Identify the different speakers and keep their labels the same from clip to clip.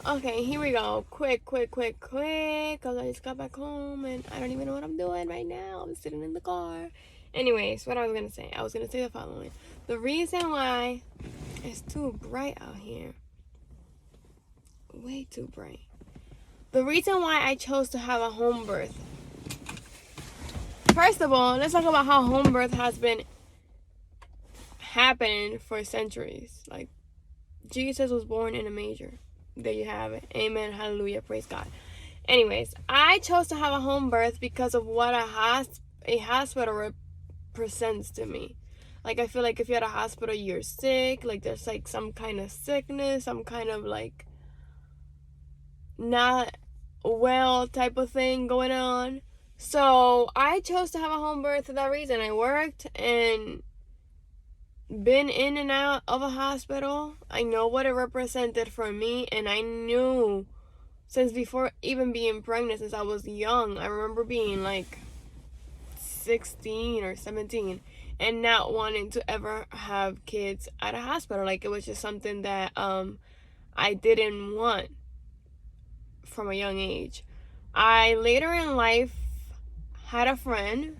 Speaker 1: Okay, here we go. Quick. Because I just got back home and I don't even know what I'm doing right now. I'm sitting in the car. Anyways, what I was going to say. I was going to say the following. The reason why it's too bright out here. Way too bright. The reason why I chose to have a home birth. First of all, let's talk about how home birth has been happening for centuries. Like, Jesus was born in a manger. There you have it. Amen. Hallelujah. Praise God. Anyways, I chose to have a home birth because of what a hospital represents to me. Like, I feel like if you're at a hospital, you're sick. Like, there's like some kind of sickness, some kind of like not well type of thing going on. So I chose to have a home birth for that reason. I worked and been in and out of a hospital. I know what it represented for me, and I knew since before even being pregnant, since I was young. I remember being like 16 or 17 and not wanting to ever have kids at a hospital. Like, it was just something that I didn't want from a young age. I later in life had a friend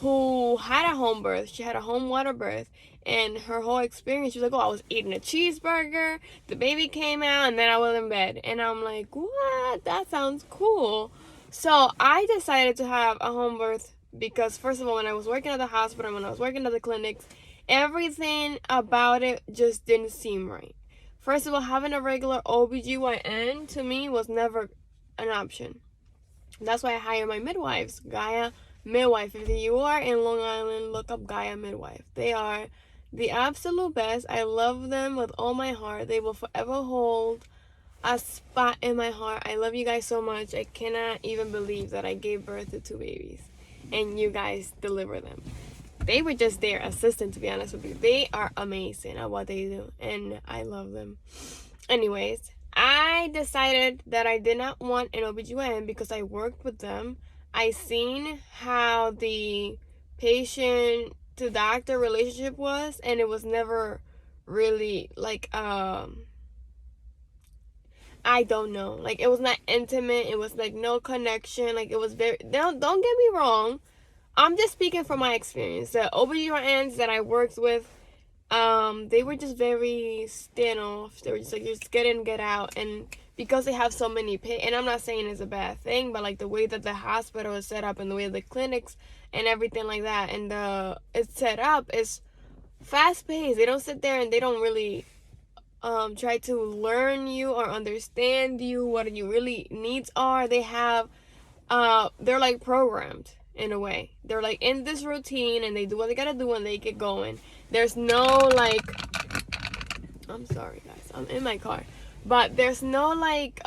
Speaker 1: who had a home birth. She had a home water birth. And her whole experience, she was like, oh, I was eating a cheeseburger, the baby came out, and then I was in bed. And I'm like, what? That sounds cool. So I decided to have a home birth because, first of all, when I was working at the hospital, when I was working at the clinics, everything about it just didn't seem right. First of all, having a regular OBGYN to me was never an option. That's why I hired my midwives, Gaia Midwife. If you are in Long Island, look up Gaia Midwife. They are the absolute best. I love them with all my heart. They will forever hold a spot in my heart. I love you guys so much. I cannot even believe that I gave birth to 2 babies and you guys deliver them. They were just their assistant, to be honest with you. They are amazing at what they do, and I love them. Anyways, I decided that I did not want an OBGYN because I worked with them. I seen how the patient to doctor relationship was, and it was never really like I don't know, like it was not intimate. It was like no connection. Like, it was very, don't get me wrong, I'm just speaking from my experience. The OBGYNs that I worked with, they were just very standoff. They were just like, just get in, get out. And because they have so many and I'm not saying it's a bad thing, but like the way that the hospital is set up and the way the clinics and everything like that, and it's set up is fast paced. They don't sit there and they don't really try to learn you or understand you, what your really needs are. They have they're like programmed in a way. They're like in this routine and they do what they gotta do and they get going. There's no like, I'm sorry guys, I'm in my car, but there's no like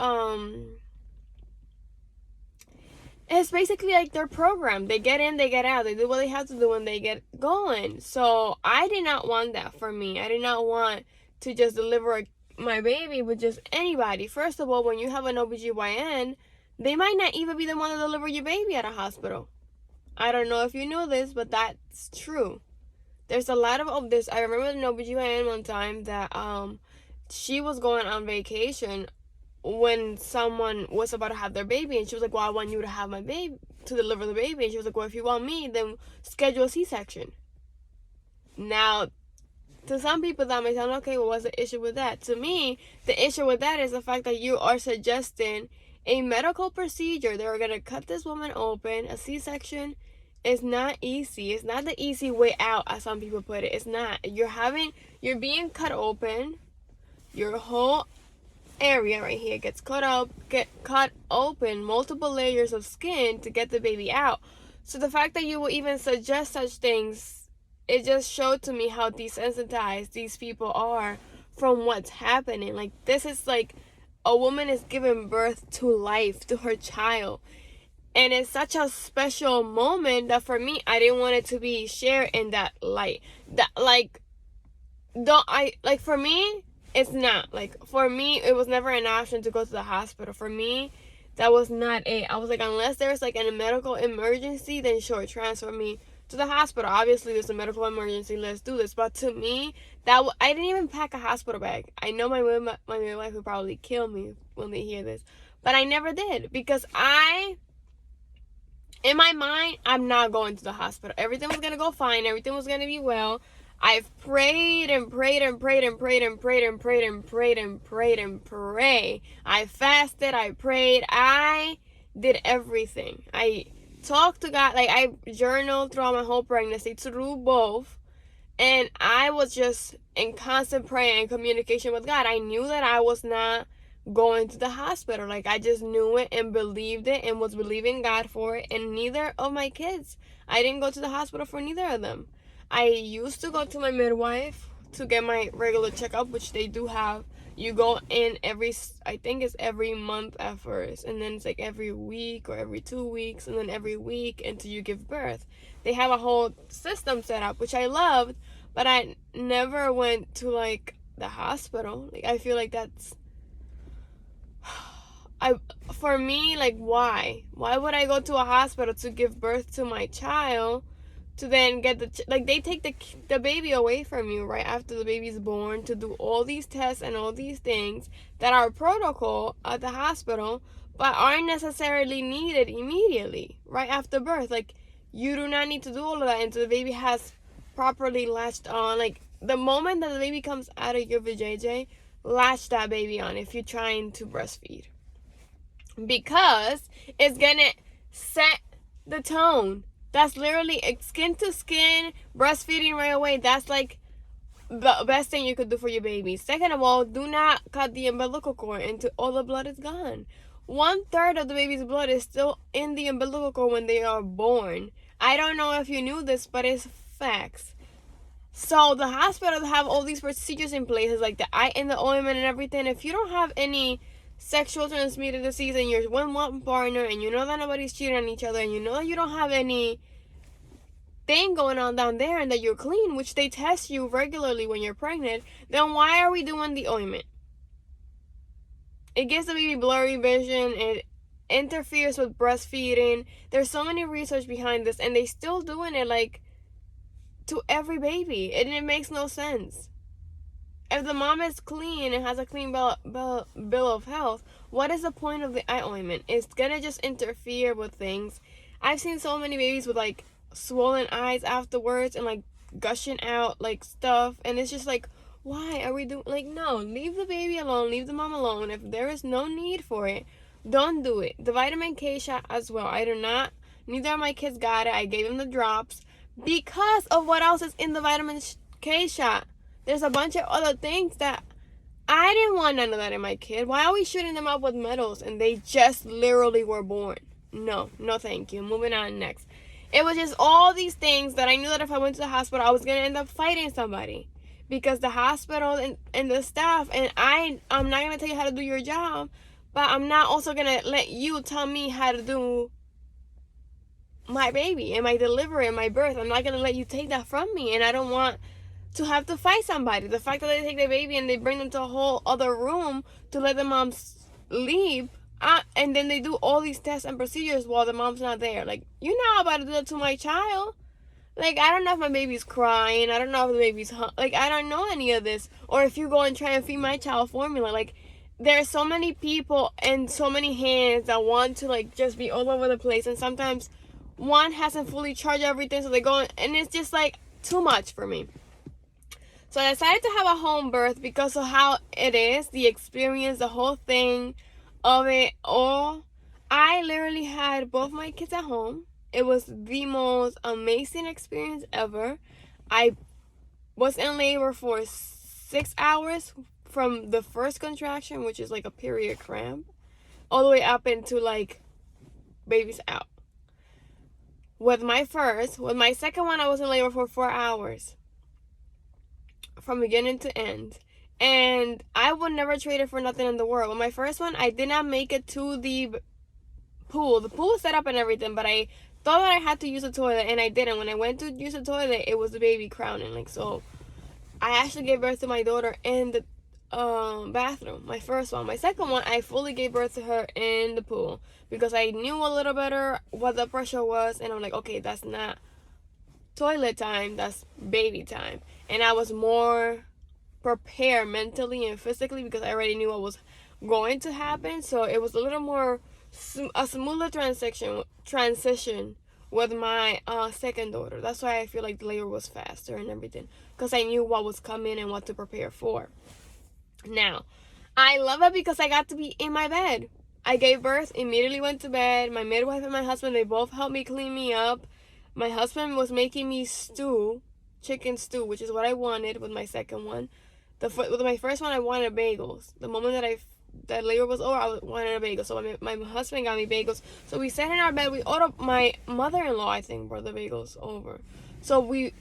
Speaker 1: it's basically like they're programmed. They get in, they get out, they do what they have to do and they get going. So I did not want that for me. I did not want to just deliver my baby with just anybody. First of all, when you have an OBGYN, they might not even be the one to deliver your baby at a hospital. I don't know if you know this, but that's true. There's a lot of this. I remember an OBGYN one time that she was going on vacation when someone was about to have their baby, and she was like, well, I want you to have my baby, to deliver the baby. And she was like, well, if you want me, then schedule a C-section. Now, to some people that may sound okay, well, what's the issue with that? To me, the issue with that is the fact that you are suggesting a medical procedure. They're going to cut this woman open. A C-section is not easy. It's not the easy way out, as some people put it. It's not. You're being cut open. Your whole area right here gets cut open, multiple layers of skin to get the baby out. So the fact that you will even suggest such things, it just showed to me how desensitized these people are from what's happening. Like, this is like a woman is giving birth to life, to her child. And it's such a special moment that for me, I didn't want it to be shared in that light. That for me, it's not. Like, for me, it was never an option to go to the hospital. For me, that was not I was like, unless there's like a medical emergency, then sure, transfer me to the hospital. Obviously, there's a medical emergency, let's do this. But to me, I didn't even pack a hospital bag. I know my midwife would probably kill me when they hear this, but I never did because in my mind, I'm not going to the hospital. Everything was gonna go fine. Everything was gonna be well. I've prayed and prayed and prayed and prayed and prayed and prayed and prayed and prayed and prayed. I fasted. I prayed. I did everything. I talked to God. Like, I journaled throughout my whole pregnancy through both. And I was just in constant prayer and communication with God. I knew that I was not going to the hospital. Like, I just knew it and believed it and was believing God for it. And neither of my kids, I didn't go to the hospital for neither of them. I used to go to my midwife to get my regular checkup, which they do have. You go in I think it's every month at first, and then it's like every week or every 2 weeks, and then every week until you give birth. They have a whole system set up, which I loved, but I never went to like the hospital. Like, I feel like that's for me, like, why would I go to a hospital to give birth to my child, to then get they take the baby away from you right after the baby's born, to do all these tests and all these things that are protocol at the hospital but aren't necessarily needed immediately right after birth. Like, you do not need to do all of that until the baby has properly latched on. Like, the moment that the baby comes out of your vajayjay, latch that baby on if you're trying to breastfeed, because it's gonna set the tone. That's literally skin to skin breastfeeding right away. That's like the best thing you could do for your baby. Second of all, do not cut the umbilical cord until all the blood is gone. 1/3 of the baby's blood is still in the umbilical cord when they are born. I don't know if you knew this, but it's facts. So the hospitals have all these procedures in place, like the eye and the ointment and everything. If you don't have any sexual transmitted disease and you're with one partner, and you know that nobody's cheating on each other, and you know that you don't have any thing going on down there, and that you're clean, which they test you regularly when you're pregnant, then why are we doing the ointment? It gives the baby blurry vision. It interferes with breastfeeding. There's so many research behind this, and they still doing it like to every baby, and it makes no sense. If the mom is clean and has a clean bill of health, what is the point of the eye ointment? It's gonna just interfere with things. I've seen so many babies with like swollen eyes afterwards and like gushing out like stuff, and it's just like, why are we doing, like, no, leave the baby alone, leave the mom alone. If there is no need for it, don't do it. The vitamin K shot as well. Neither of my kids got it. I gave them the drops because of what else is in the vitamin K shot. There's a bunch of other things that I didn't want none of that in my kid. Why are we shooting them up with medals and they just literally were born? No thank you. Moving on next. It was just all these things that I knew that if I went to the hospital, I was going to end up fighting somebody. Because the hospital and the staff, and I'm not going to tell you how to do your job, but I'm not also going to let you tell me how to do my baby and my delivery and my birth. I'm not going to let you take that from me, and I don't want to have to fight somebody. The fact that they take their baby and they bring them to a whole other room to let the mom leave, and then they do all these tests and procedures while the mom's not there. Like, you're not about to do that to my child. Like, I don't know if my baby's crying. I don't know if the baby's like, I don't know any of this. Or if you go and try and feed my child formula. Like, there's so many people and so many hands that want to like just be all over the place, and sometimes one hasn't fully charged everything, so they go, and it's just like too much for me. So I decided to have a home birth because of how it is, the experience, the whole thing of it all. I literally had both my kids at home. It was the most amazing experience ever. I was in labor for 6 hours from the first contraction, which is like a period cramp, all the way up into like baby's out. With my second one, I was in labor for 4 hours. From beginning to end, and I would never trade it for nothing in the world. With my first one, I did not make it to the pool. The pool was set up and everything, but I thought that I had to use the toilet, and I didn't. When I went to use the toilet, it was the baby crowning. Like, so I actually gave birth to my daughter in the bathroom. My first one. My second one, I fully gave birth to her in the pool because I knew a little better what the pressure was, and I'm like, okay, that's not toilet time, that's baby time. And I was more prepare mentally and physically because I already knew what was going to happen. So it was a little more a smoother transition with my second daughter. That's why I feel like the labor was faster and everything, because I knew what was coming and what to prepare for. Now, I love it because I got to be in my bed. I gave birth, immediately went to bed. My midwife and my husband, they both helped me clean me up. My husband was making me stew, chicken stew, which is what I wanted with my second one. With my first one, I wanted bagels. The moment that labor was over, I wanted a bagel. So my husband got me bagels. So we sat in our bed. We ordered, my mother-in-law, I think, brought the bagels over. So we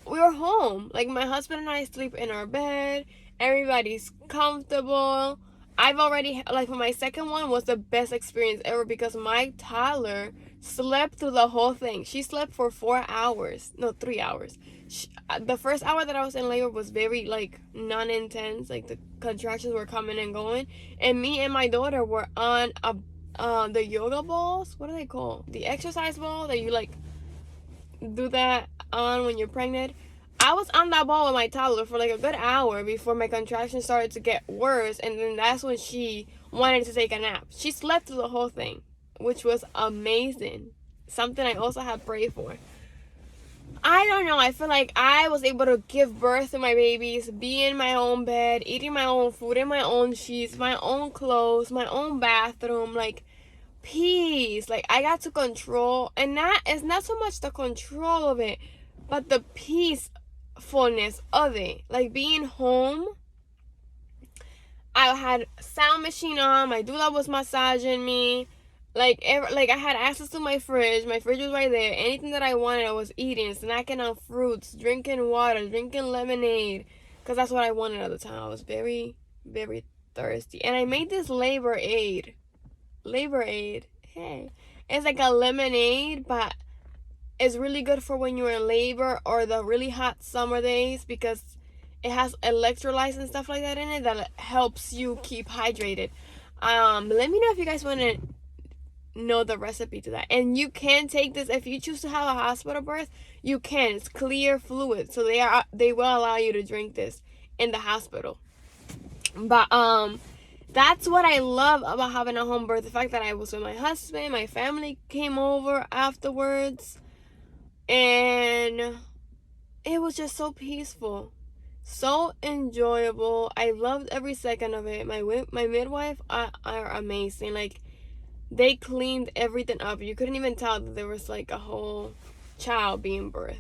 Speaker 1: were home. Like, my husband and I sleep in our bed. Everybody's comfortable. I've already, like, for my second one was the best experience ever because my toddler slept through the whole thing. She slept for 4 hours. No, 3 hours. The first hour that I was in labor was very, like, non-intense. Like, the contractions were coming and going. And me and my daughter were on the yoga balls. What are they called? The exercise ball that you, like, do that on when you're pregnant. I was on that ball with my toddler for like a good hour before my contractions started to get worse, and then that's when she wanted to take a nap. She slept through the whole thing, which was amazing. Something I also had prayed for. I don't know, I feel like I was able to give birth to my babies, be in my own bed, eating my own food, in my own sheets, my own clothes, my own bathroom, like, peace. Like, I got to control, and that is not so much the control of it, but the peacefulness of it. Like, being home, I had sound machine on, my doula was massaging me, like I had access to my fridge was right there. Anything that I wanted, I was eating, snacking on fruits, drinking water, drinking lemonade, because that's what I wanted at the time. I was very, very thirsty, and I made this labor aid. Hey, it's like a lemonade, but it's really good for when you're in labor or the really hot summer days because it has electrolytes and stuff like that in it that helps you keep hydrated. Let me know if you guys want to know the recipe to that. And you can take this if you choose to have a hospital birth. You can. It's clear fluid, so they will allow you to drink this in the hospital. But that's what I love about having a home birth. The fact that I was with my husband, my family came over afterwards, and it was just so peaceful, so enjoyable. I loved every second of it. My midwife are amazing. Like, they cleaned everything up. You couldn't even tell that there was like a whole child being birthed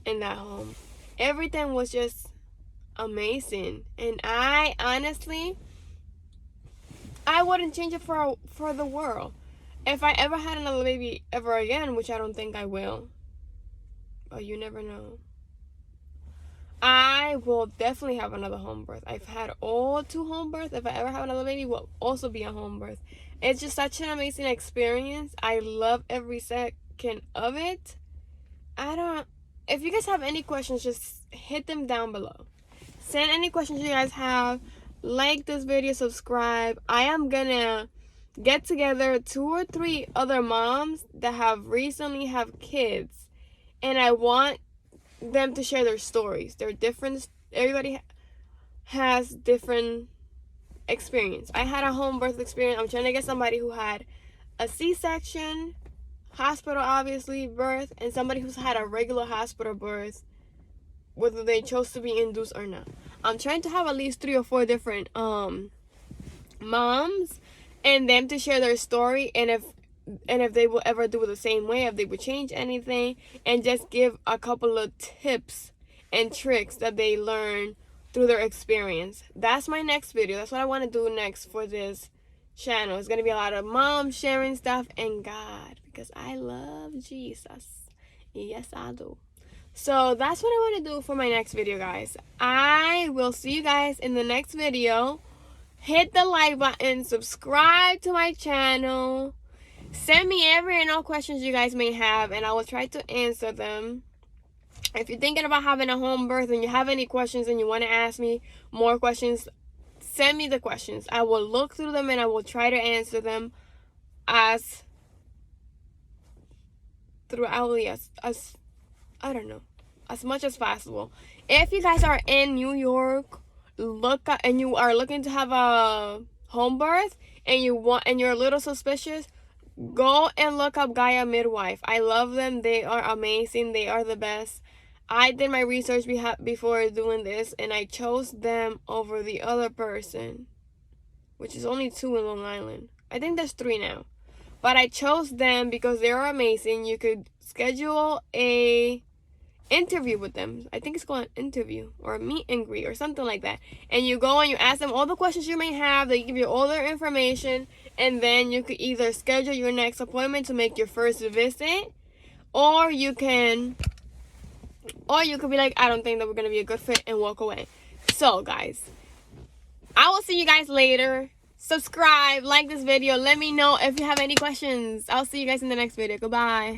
Speaker 1: in that home. Everything was just amazing, and I honestly, I wouldn't change it for the world. If I ever had another baby ever again, which I don't think I will, but you never know, I will definitely have another home birth. I've had all 2 home births. If I ever have another baby, will also be a home birth. It's just such an amazing experience. I love every second of it. If you guys have any questions, just hit them down below. Send any questions you guys have. Like this video, subscribe. I am gonna get together 2 or 3 other moms that have recently have kids, and I want them to share their stories. They're different. Everybody has different experience. I had a home birth experience. I'm trying to get somebody who had a C-section, hospital obviously, birth, and somebody who's had a regular hospital birth, whether they chose to be induced or not. I'm trying to have at least 3 or 4 different moms, and them to share their story, and if they will ever do it the same way, if they would change anything, and just give a couple of tips and tricks that they learn through their experience. That's my next video. That's what I want to do next for this channel. It's going to be a lot of moms sharing stuff and God, because I love Jesus. Yes, I do. So that's what I want to do for my next video, guys. I will see you guys in the next video. Hit the like button, subscribe to my channel, send me every and all questions you guys may have, and I will try to answer them. If you're thinking about having a home birth and you have any questions and you want to ask me more questions, send me the questions. I will look through them and I will try to answer them as much as possible. if you guys are in New York, look up, and you are looking to have a home birth, and you're a little suspicious, go and look up Gaia Midwife. I love them. They are amazing. They are the best. I did my research before doing this, and I chose them over the other person, which is only 2 in Long Island. I think there's 3 now. But I chose them because they are amazing. You could schedule a interview with them. I think it's called an interview or a meet and greet or something like that. And you go and you ask them all the questions you may have. They give you all their information. And then you could either schedule your next appointment to make your first visit. Or you could be like, I don't think that we're going to be a good fit, and walk away. So, guys, I will see you guys later. Subscribe, like this video. Let me know if you have any questions. I'll see you guys in the next video. Goodbye.